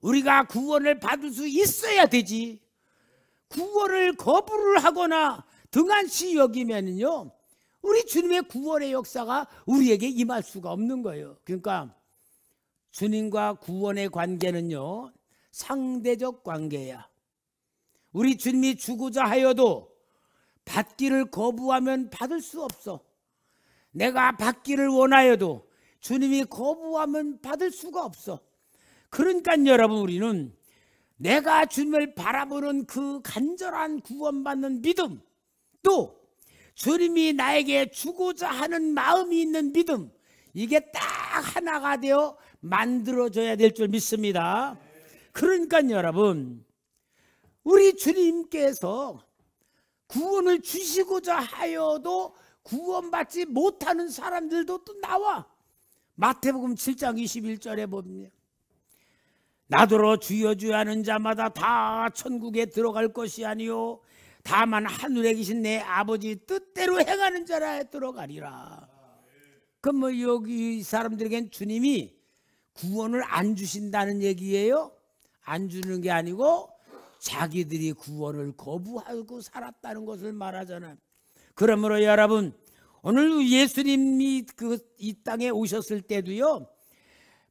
우리가 구원을 받을 수 있어야 되지, 구원을 거부를 하거나 등한시 여기면요, 우리 주님의 구원의 역사가 우리에게 임할 수가 없는 거예요. 그러니까 주님과 구원의 관계는요, 상대적 관계야. 우리 주님이 주고자 하여도 받기를 거부하면 받을 수 없어. 내가 받기를 원하여도 주님이 거부하면 받을 수가 없어. 그러니까 여러분, 우리는 내가 주님을 바라보는 그 간절한 구원받는 믿음, 또 주님이 나에게 주고자 하는 마음이 있는 믿음, 이게 딱 하나가 되어 만들어져야 될 줄 믿습니다. 그러니까 여러분, 우리 주님께서 구원을 주시고자 하여도 구원받지 못하는 사람들도 또 나와. 마태복음 7장 21절에 보면, 나더러 주여 주여 하는 자마다 다 천국에 들어갈 것이 아니요 다만 하늘에 계신 내 아버지 뜻대로 행하는 자라 들어가리라. 그럼 뭐 여기 이 사람들에겐 주님이 구원을 안 주신다는 얘기예요? 안 주는 게 아니고 자기들이 구원을 거부하고 살았다는 것을 말하잖아요. 그러므로 여러분, 오늘 예수님이 이 땅에 오셨을 때도요,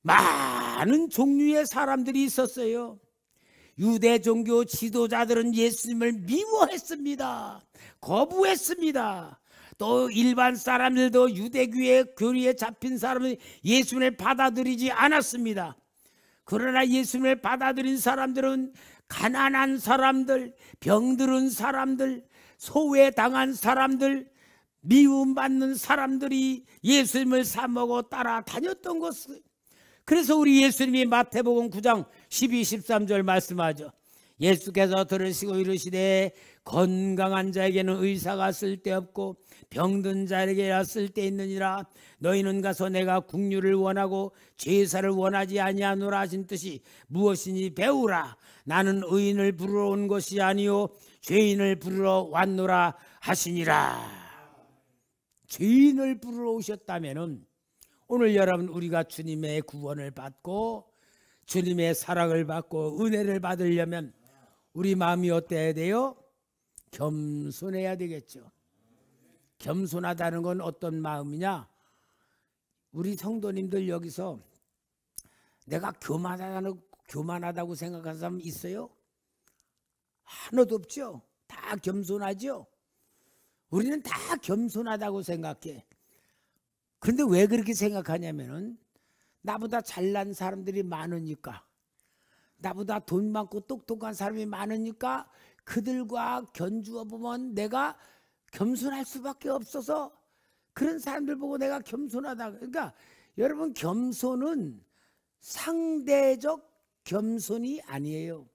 많은 종류의 사람들이 있었어요. 유대 종교 지도자들은 예수님을 미워했습니다. 거부했습니다. 또 일반 사람들도 유대교의 교리에 잡힌 사람은 예수님을 받아들이지 않았습니다. 그러나 예수님을 받아들인 사람들은 가난한 사람들, 병들은 사람들, 소외당한 사람들, 미움받는 사람들이 예수님을 사모고 따라다녔던 것을. 그래서 우리 예수님이 마태복음 9장 12, 13절 말씀하죠. 예수께서 들으시고 이르시되 건강한 자에게는 의사가 쓸데없고 병든 자에게야 쓸데있느니라. 너희는 가서 내가 긍휼을 원하고 제사를 원하지 아니하노라 하신 뜻이 무엇이니 배우라. 나는 의인을 부르러 온 것이 아니요 죄인을 부르러 왔노라 하시니라. 죄인을 부르러 오셨다면은 오늘 여러분, 우리가 주님의 구원을 받고 주님의 사랑을 받고 은혜를 받으려면 우리 마음이 어때야 돼요? 겸손해야 되겠죠. 겸손하다는 건 어떤 마음이냐? 우리 성도님들 여기서 내가 교만하다고 생각하는 사람 있어요? 하나도 없죠. 다 겸손하죠. 우리는 다 겸손하다고 생각해. 그런데 왜 그렇게 생각하냐면은 나보다 잘난 사람들이 많으니까, 나보다 돈 많고 똑똑한 사람이 많으니까 그들과 견주어 보면 내가 겸손할 수밖에 없어서 그런 사람들 보고 내가 겸손하다. 그러니까 여러분, 겸손은 상대적 겸손이 아니에요.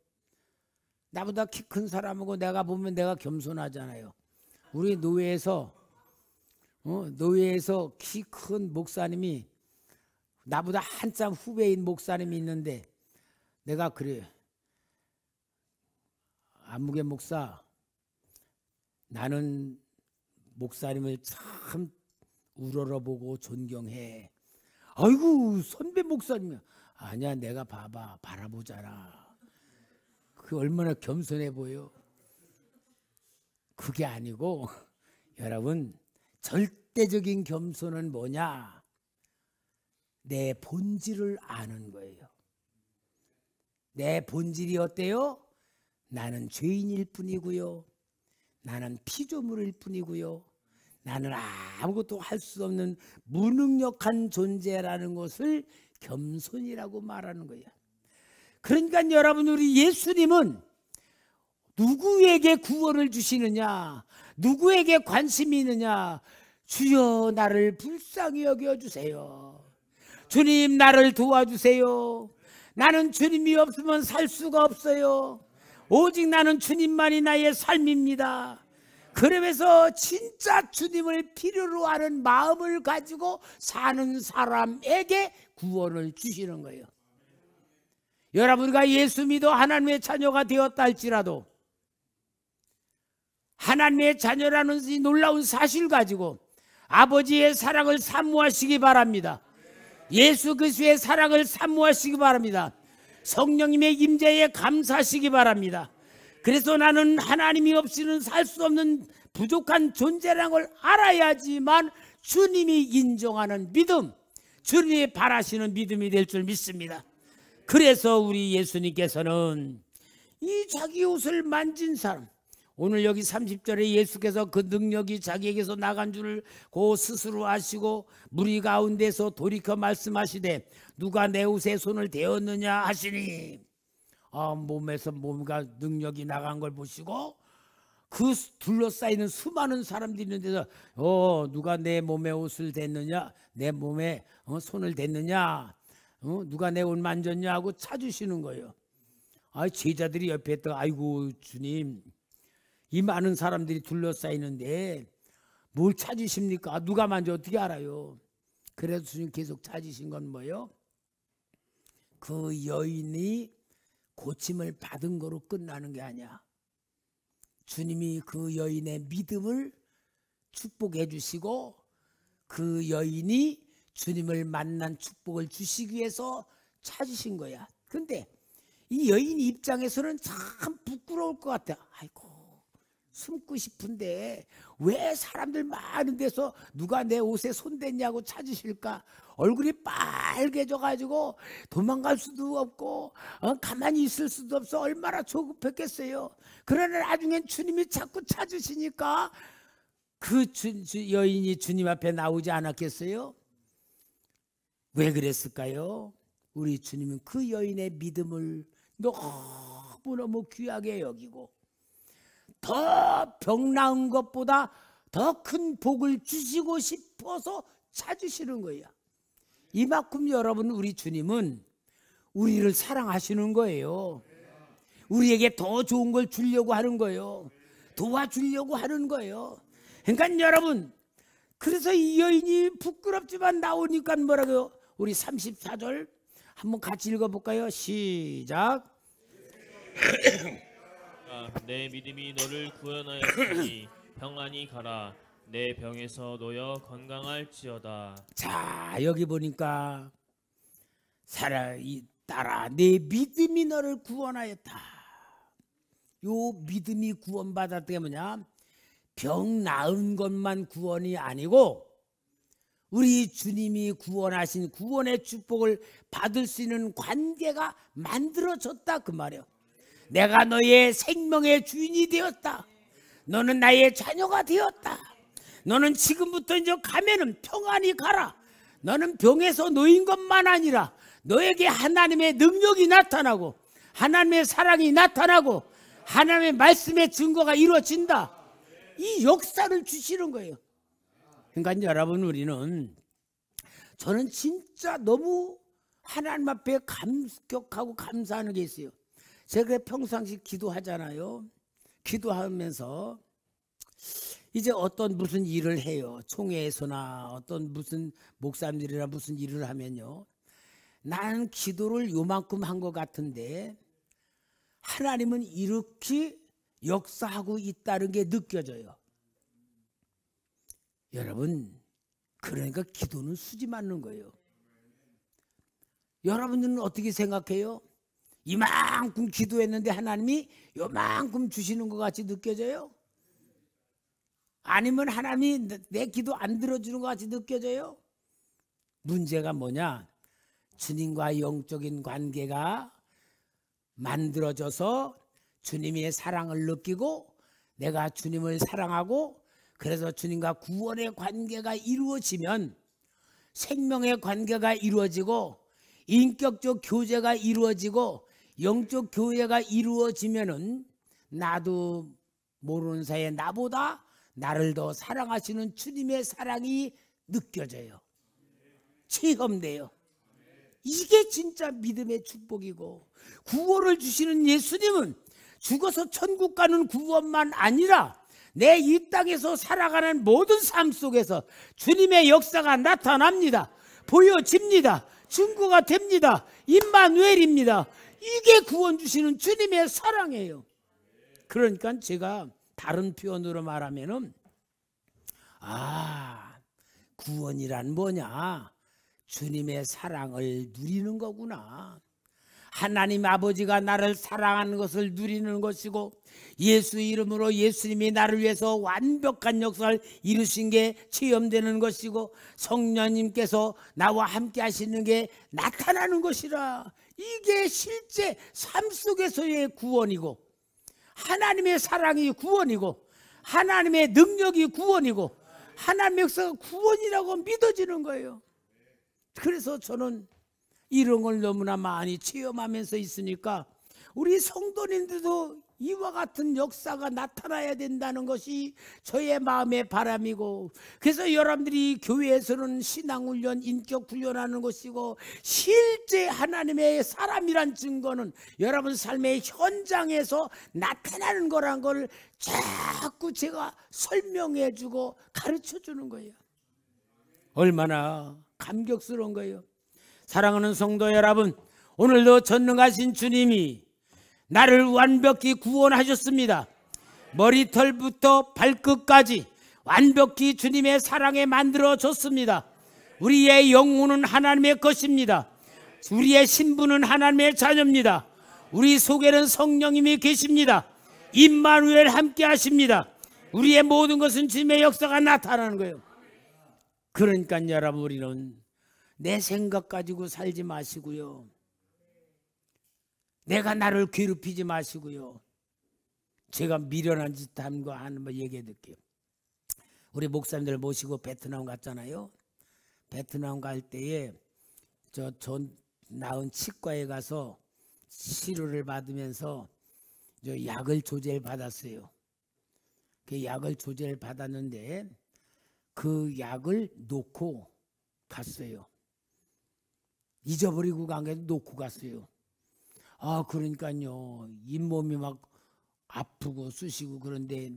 나보다 키 큰 사람하고 내가 보면 내가 겸손하잖아요. 우리 노회에서 키 큰 목사님이 나보다 한참 후배인 목사님이 있는데 내가 그래, 안무개 목사, 나는 목사님을 참 우러러보고 존경해. 아이고 선배 목사님. 아니야, 내가 봐봐, 바라보잖아. 그 얼마나 겸손해 보여. 그게 아니고 여러분, 절대적인 겸손은 뭐냐? 내 본질을 아는 거예요. 내 본질이 어때요? 나는 죄인일 뿐이고요, 나는 피조물일 뿐이고요, 나는 아무것도 할 수 없는 무능력한 존재라는 것을 겸손이라고 말하는 거예요. 그러니까 여러분, 우리 예수님은 누구에게 구원을 주시느냐, 누구에게 관심이 있느냐? 주여 나를 불쌍히 여겨주세요. 주님 나를 도와주세요. 나는 주님이 없으면 살 수가 없어요. 오직 나는 주님만이 나의 삶입니다. 그러면서 진짜 주님을 필요로 하는 마음을 가지고 사는 사람에게 구원을 주시는 거예요. 여러분과 예수 믿어 하나님의 자녀가 되었다 할지라도 하나님의 자녀라는 이 놀라운 사실 가지고 아버지의 사랑을 사모하시기 바랍니다. 예수 그리스도의 사랑을 사모하시기 바랍니다. 성령님의 임재에 감사하시기 바랍니다. 그래서 나는 하나님이 없이는 살 수 없는 부족한 존재라는 걸 알아야지만 주님이 인정하는 믿음, 주님이 바라시는 믿음이 될 줄 믿습니다. 그래서 우리 예수님께서는 이 자기 옷을 만진 사람, 오늘 여기 30절에 예수께서 그 능력이 자기에게서 나간 줄을 고 스스로 아시고 무리 가운데서 돌이켜 말씀하시되 누가 내 옷에 손을 대었느냐 하시니, 몸에서 뭔가 능력이 나간 걸 보시고 그 둘러싸이는 수많은 사람들이 있는 데서 누가 내 몸에 옷을 댔느냐, 내 몸에 손을 댔느냐, 누가 내 옷 만졌냐 하고 찾으시는 거예요. 제자들이 옆에 있다가 아이고 주님, 이 많은 사람들이 둘러싸이는데 뭘 찾으십니까? 누가 만져 어떻게 알아요? 그래서 주님 계속 찾으신 건 뭐예요? 그 여인이 고침을 받은 거로 끝나는 게 아니야. 주님이 그 여인의 믿음을 축복해 주시고 그 여인이 주님을 만난 축복을 주시기 위해서 찾으신 거야. 근데 이 여인 입장에서는 참 부끄러울 것 같아. 아이고 숨고 싶은데 왜 사람들 많은 데서 누가 내 옷에 손댔냐고 찾으실까? 얼굴이 빨개져 가지고 도망갈 수도 없고 가만히 있을 수도 없어. 얼마나 조급했겠어요. 그러나 나중엔 주님이 자꾸 찾으시니까 그 여인이 주님 앞에 나오지 않았겠어요? 왜 그랬을까요? 우리 주님은 그 여인의 믿음을 너무너무 귀하게 여기고 더 병 나은 것보다 더 큰 복을 주시고 싶어서 찾으시는 거예요. 이만큼 여러분, 우리 주님은 우리를 사랑하시는 거예요. 우리에게 더 좋은 걸 주려고 하는 거예요. 도와주려고 하는 거예요. 그러니까 여러분, 그래서 이 여인이 부끄럽지만 나오니까 뭐라고요? 우리 34절 한번 같이 읽어볼까요? 시작. 내 믿음이 너를 구원하였으니 평안히 가라. 내 병에서 놓여 건강할지어다. 자, 여기 보니까 따라 내 믿음이 너를 구원하였다. 요 믿음이 구원받았다 게 뭐냐? 병 나은 것만 구원이 아니고 우리 주님이 구원하신 구원의 축복을 받을 수 있는 관계가 만들어졌다 그 말이에요. 내가 너의 생명의 주인이 되었다. 너는 나의 자녀가 되었다. 너는 지금부터 이제 가면은 평안히 가라. 너는 병에서 놓인 것만 아니라 너에게 하나님의 능력이 나타나고 하나님의 사랑이 나타나고 하나님의 말씀의 증거가 이루어진다. 이 역사를 주시는 거예요. 그러니까 여러분, 저는 진짜 너무 하나님 앞에 감격하고 감사하는 게 있어요. 제가 평상시 기도하잖아요. 기도하면서 이제 어떤 무슨 일을 해요. 총회에서나 어떤 무슨 목사님들이나 무슨 일을 하면요, 나는 기도를 요만큼 한 것 같은데 하나님은 이렇게 역사하고 있다는 게 느껴져요. 여러분, 그러니까 기도는 수지 맞는 거예요. 여러분들은 어떻게 생각해요? 이만큼 기도했는데 하나님이 요만큼 주시는 것 같이 느껴져요? 아니면 하나님이 내 기도 안 들어주는 것 같이 느껴져요? 문제가 뭐냐? 주님과 영적인 관계가 만들어져서 주님의 사랑을 느끼고 내가 주님을 사랑하고 그래서 주님과 구원의 관계가 이루어지면 생명의 관계가 이루어지고 인격적 교제가 이루어지고 영적 교회가 이루어지면은 나도 모르는 사이에 나보다 나를 더 사랑하시는 주님의 사랑이 느껴져요. 체험돼요. 이게 진짜 믿음의 축복이고, 구원을 주시는 예수님은 죽어서 천국 가는 구원만 아니라 내 이 땅에서 살아가는 모든 삶 속에서 주님의 역사가 나타납니다. 보여집니다. 증거가 됩니다. 임마누엘입니다. 이게 구원 주시는 주님의 사랑이에요. 그러니까 제가 다른 표현으로 말하면은, 구원이란 뭐냐? 주님의 사랑을 누리는 거구나. 하나님 아버지가 나를 사랑하는 것을 누리는 것이고, 예수 이름으로 예수님이 나를 위해서 완벽한 역사를 이루신 게 체험되는 것이고, 성령님께서 나와 함께 하시는 게 나타나는 것이라. 이게 실제 삶 속에서의 구원이고, 하나님의 사랑이 구원이고, 하나님의 능력이 구원이고, 하나님의 역사가 구원이라고 믿어지는 거예요. 그래서 저는 이런 걸 너무나 많이 체험하면서 있으니까 우리 성도님들도 이와 같은 역사가 나타나야 된다는 것이 저의 마음의 바람이고, 그래서 여러분들이 교회에서는 신앙훈련, 인격훈련하는 것이고, 실제 하나님의 사람이란 증거는 여러분 삶의 현장에서 나타나는 거란 걸 자꾸 제가 설명해 주고 가르쳐 주는 거예요. 얼마나 감격스러운 거예요. 사랑하는 성도 여러분, 오늘도 전능하신 주님이 나를 완벽히 구원하셨습니다. 머리털부터 발끝까지 완벽히 주님의 사랑에 만들어졌습니다. 우리의 영혼은 하나님의 것입니다. 우리의 신분은 하나님의 자녀입니다. 우리 속에는 성령님이 계십니다. 임마누엘 함께 하십니다. 우리의 모든 것은 주님의 역사가 나타나는 거예요. 그러니까 여러분, 우리는 내 생각 가지고 살지 마시고요, 내가 나를 괴롭히지 마시고요. 제가 미련한 짓 한 거 하는 거 얘기해 드릴게요. 우리 목사님들 모시고 베트남 갔잖아요. 베트남 갈 때에 전 낳은 치과에 가서 치료를 받으면서 약을 조제를 받았어요. 그 약을 조제를 받았는데 그 약을 놓고 갔어요. 잊어버리고 간 게 놓고 갔어요. 그러니까요, 잇몸이 막 아프고 쑤시고. 그런데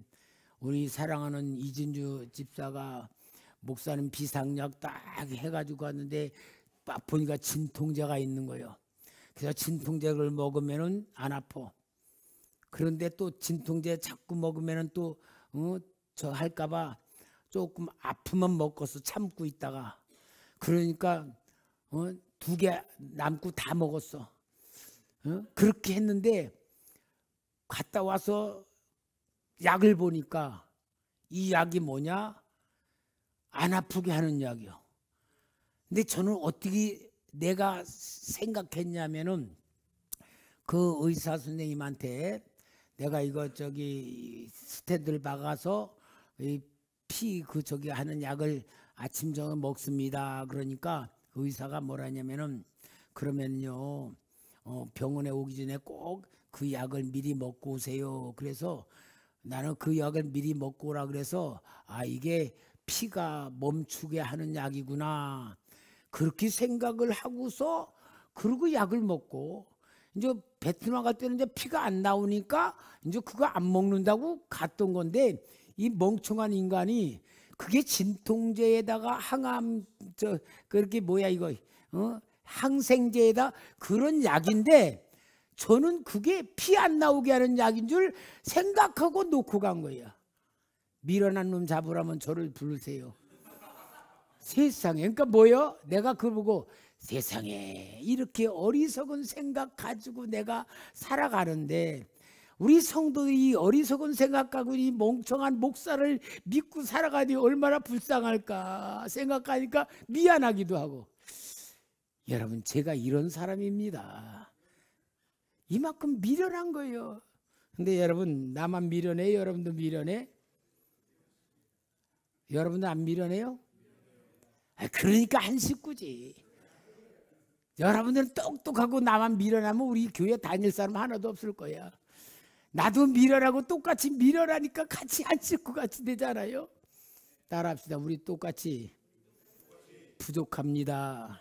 우리 사랑하는 이진주 집사가 목사님 비상약 딱 해가지고 왔는데 보니까 진통제가 있는 거예요. 그래서 진통제를 먹으면은 안 아파. 그런데 또 진통제 자꾸 먹으면은 또 저 할까봐 조금 아프면 먹고서 참고 있다가, 그러니까 2개 남고 다 먹었어. 그렇게 했는데 갔다 와서 약을 보니까 이 약이 뭐냐? 안 아프게 하는 약이요. 근데 저는 어떻게 내가 생각했냐면은, 그 의사 선생님한테 내가 이거 스탠드를 박아서 피 하는 약을 아침 저녁 먹습니다. 그러니까 그 의사가 뭐라냐면은, 그러면요 병원에 오기 전에 꼭 그 약을 미리 먹고 오세요. 그래서 나는 그 약을 미리 먹고 오라 그래서 이게 피가 멈추게 하는 약이구나 그렇게 생각을 하고서 그리고 약을 먹고 이제 베트남 갈 때는 이제 피가 안 나오니까 이제 그거 안 먹는다고 갔던 건데 이 멍청한 인간이 그게 진통제에다가 항암 그렇게 뭐야 이거 항생제에다 그런 약인데 저는 그게 피 안 나오게 하는 약인 줄 생각하고 놓고 간 거야. 밀어난 놈 잡으라면 저를 부르세요. 세상에 그러니까 뭐요? 내가 그거 보고 세상에 이렇게 어리석은 생각 가지고 내가 살아가는데 우리 성도들이 어리석은 생각하고 이 멍청한 목사를 믿고 살아가니 얼마나 불쌍할까 생각하니까 미안하기도 하고. 여러분 제가 이런 사람입니다. 이만큼 미련한 거예요. 근데 여러분 나만 미련해? 여러분도 미련해? 여러분도 안 미련해요? 그러니까 한 식구지. 여러분들은 똑똑하고 나만 미련하면 우리 교회 다닐 사람 하나도 없을 거야. 나도 미련하고 똑같이 미련하니까 같이 한 식구 같이 되잖아요. 따라합시다. 우리 똑같이 부족합니다.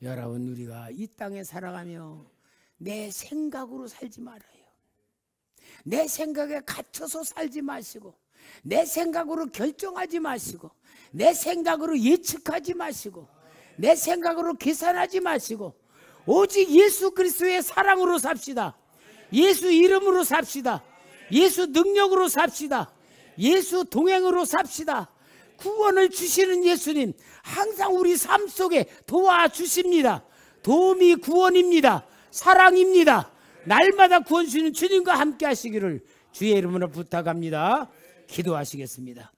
여러분 우리가 이 땅에 살아가며 내 생각으로 살지 말아요. 내 생각에 갇혀서 살지 마시고 내 생각으로 결정하지 마시고 내 생각으로 예측하지 마시고 내 생각으로 계산하지 마시고 오직 예수 그리스도의 사랑으로 삽시다. 예수 이름으로 삽시다. 예수 능력으로 삽시다. 예수 동행으로 삽시다. 구원을 주시는 예수님 항상 우리 삶 속에 도와주십니다. 도움이 구원입니다. 사랑입니다. 날마다 구원 주시는 주님과 함께 하시기를 주의 이름으로 부탁합니다. 기도하시겠습니다.